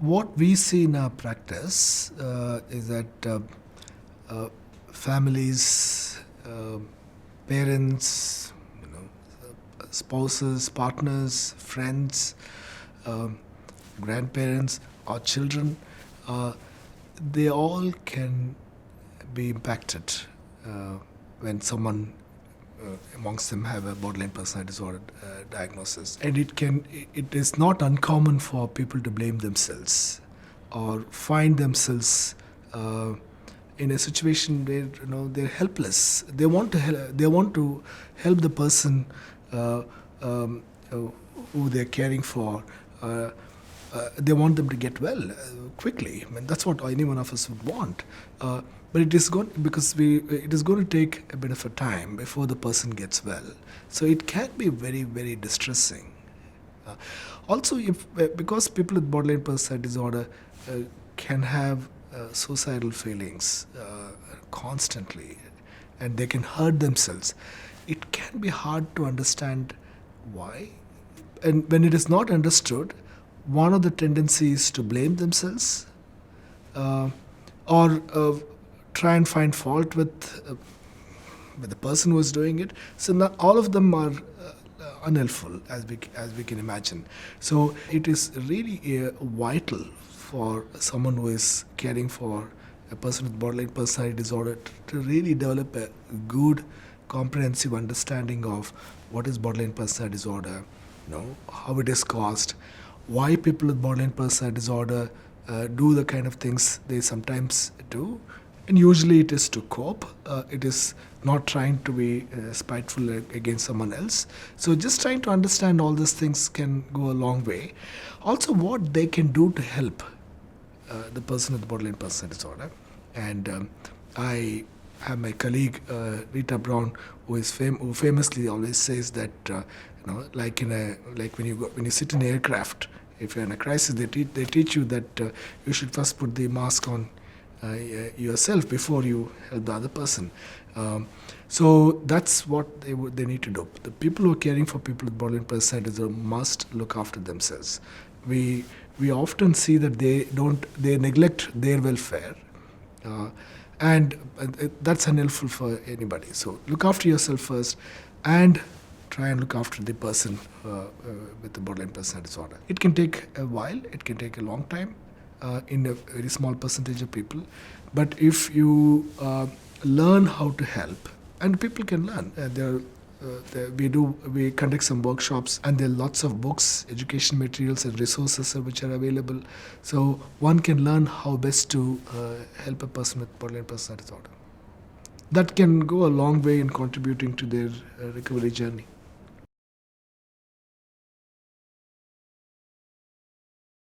what we see in our practice is that uh, families, parents, spouses, partners, friends, um, grandparents, or children, uh, they all can be impacted uh, when someone amongst them have a borderline personality disorder diagnosis. And it is not uncommon for people to blame themselves or find themselves in a situation where they're helpless. They want to help the person uh, um, uh, who they're caring for. They want them to get well quickly. I mean, that's what any one of us would want. But it is going because it is going to take a bit of a time before the person gets well. So it can be very, very distressing. Uh, Also, if because people with borderline personality disorder uh, can have suicidal feelings constantly, and they can hurt themselves, it can be hard to understand why. And when it is not understood, one of the tendencies to blame themselves uh, or try and find fault with the person who is doing it. So not all of them are unhelpful as we can imagine. So it is really vital for someone who is caring for a person with borderline personality disorder to really develop a good, comprehensive understanding of what is borderline personality disorder, how it is caused, why people with borderline personality disorder do the kind of things they sometimes do. And usually it is to cope. It is not trying to be spiteful against someone else. So just trying to understand all these things can go a long way. Also, what they can do to help the person with borderline personality disorder. And I have my colleague Rita Brown, who famously always says that like when you sit in an aircraft, if you're in a crisis, they teach you that you should first put the mask on yourself before you help the other person. So that's what they need to do. The people who are caring for people with borderline personality disorder must look after themselves. We often see that they neglect their welfare, and that's unhelpful for anybody. So look after yourself first, and try and look after the person with the borderline personality disorder. It can take a while. It can take a long time in a very small percentage of people. But if you learn how to help, and people can learn, we conduct some workshops, and there are lots of books, education materials, and resources which are available. So one can learn how best to help a person with borderline personality disorder. That can go a long way in contributing to their recovery journey.